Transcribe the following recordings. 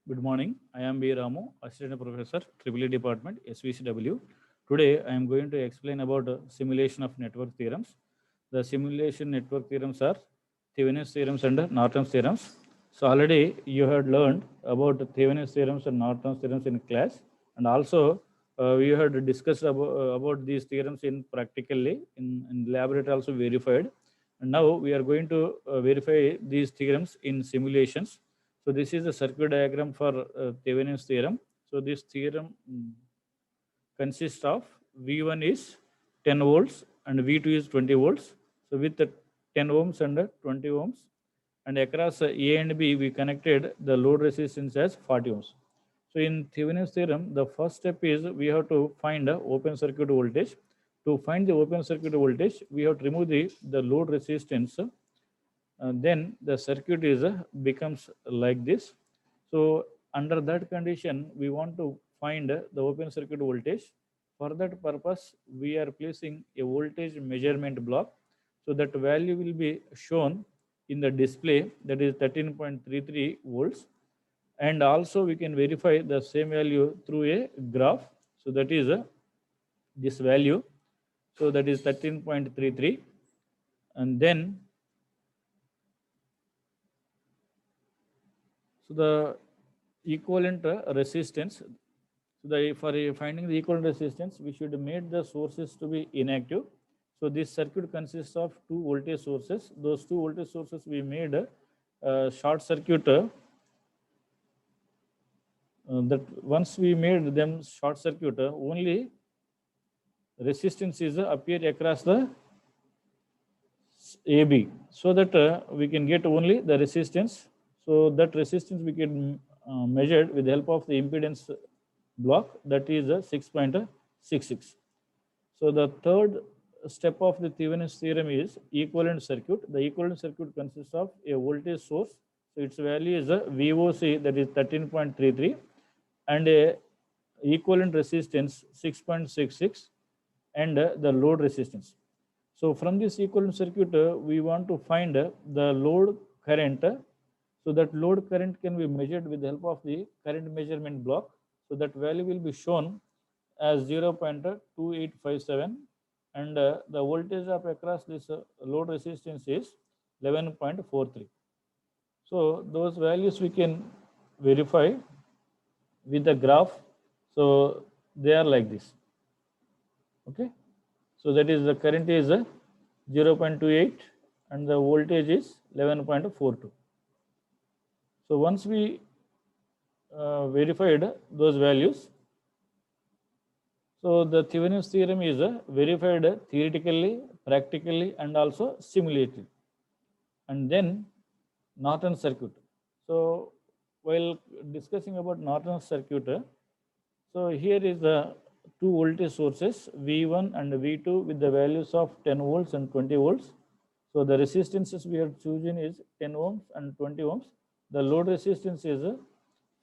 Good morning. I am B. Ramu, Assistant Professor, EEE Department, SVCW. Today, I am going to explain about simulation of network theorems. The simulation network theorems are Thevenin's theorems and Norton's theorems. So already you had learned about Thevenin's theorems and Norton's theorems in class, and also we had discussed about these theorems in practically in laboratory also verified. And now we are going to verify these theorems in simulations. So this is the circuit diagram for Thevenin's theorem. So this theorem consists of V1 is 10 volts and V2 is 20 volts. So with the 10 ohms and 20 ohms, and across A and B we connected the load resistance as 40 ohms. So in Thevenin's theorem, the first step is we have to find the open circuit voltage. To find the open circuit voltage, we have to remove the load resistance. Then the circuit is becomes like this. So under that condition, we want to find the open circuit voltage. For that purpose, we are placing a voltage measurement block. So that value will be shown in the display, that is 13.33 volts. And also we can verify the same value through a graph. So that is this value. So that is 13.33. And then so the equivalent resistance. So for finding the equivalent resistance, we should make the sources to be inactive. So this circuit consists of two voltage sources. Those two voltage sources we made short circuit. That once we made them short circuit, only resistance is appear across the AB, so that we can get only the resistance. So that resistance we can measure with the help of the impedance block, that is 6.66. So the third step of the Thevenin's theorem is equivalent circuit. The equivalent circuit consists of a voltage source. So its value is a VOC, that is 13.33, and a equivalent resistance 6.66, and the load resistance. So from this equivalent circuit, we want to find the load current. So that load current can be measured with the help of the current measurement block. So that value will be shown as 0.2857, and the voltage of across this load resistance is 11.43. So those values we can verify with the graph. So they are like this. Okay. So that is the current is 0.28 and the voltage is 11.42. So once we verified those values, so the Thevenin's theorem is verified theoretically, practically, and also simulated. And then Norton circuit. So while discussing about Norton circuit, so here is the two voltage sources V1 and V2 with the values of 10 volts and 20 volts. So the resistances we have chosen is 10 ohms and 20 ohms. The load resistance is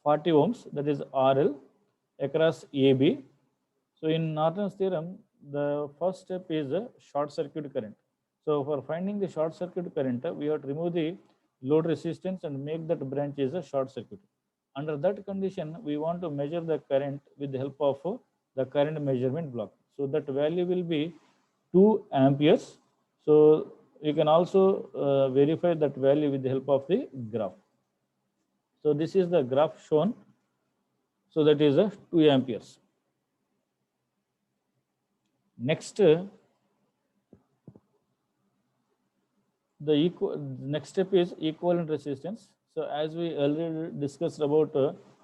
40 ohms, that is RL, across AB. So in Norton's theorem, the first step is a short circuit current. So for finding the short circuit current, we have to remove the load resistance and make that branch is a short circuit. Under that condition, we want to measure the current with the help of the current measurement block. So that value will be 2 amperes. So you can also verify that value with the help of the graph. So this is the graph shown. So that is a 2 amperes. Next, next step is equivalent resistance. So as we earlier discussed about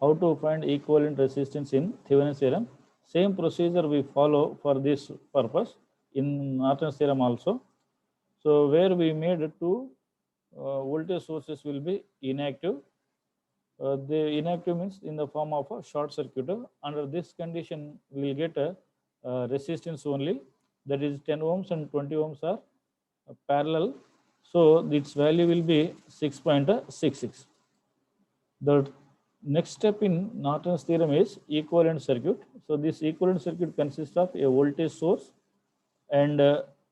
how to find equivalent resistance in Thevenin's theorem, same procedure we follow for this purpose in Norton's theorem also. So where we made two voltage sources will be inactive. The inactive means in the form of a short circuit. Under this condition, we will get a resistance only, that is 10 ohms and 20 ohms are parallel. So its value will be 6.66. The next step in Norton's theorem is equivalent circuit. So this equivalent circuit consists of a voltage source and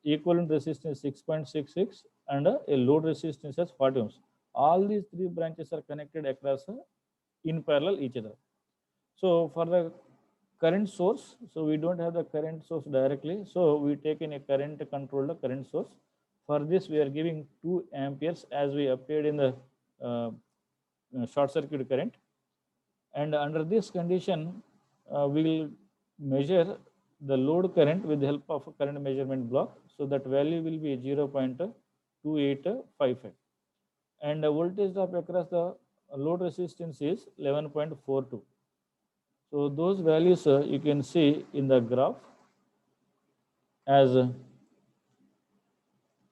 equivalent resistance 6.66 and a load resistance as 40 ohms. All these three branches are connected across in parallel each other. So for the current source, so we don't have the current source directly, so we take in a current controlled current source. For this we are giving 2 amperes as we appeared in the short circuit current, and under this condition we will measure the load current with the help of a current measurement block. So that value will be 0.2855, and the voltage drop across the load resistance is 11.42. So those values you can see in the graph as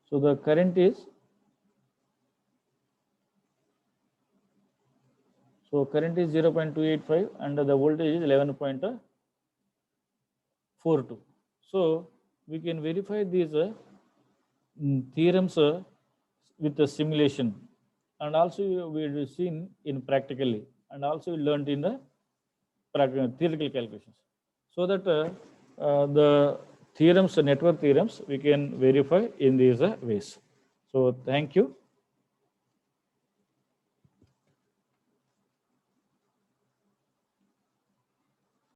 so the current is so current is 0.285 and the voltage is 11.42. So we can verify these theorems with the simulation, and also we have seen in practically, and also we learned in the theoretical calculations, so that the theorems, network theorems, we can verify in these ways. So thank you.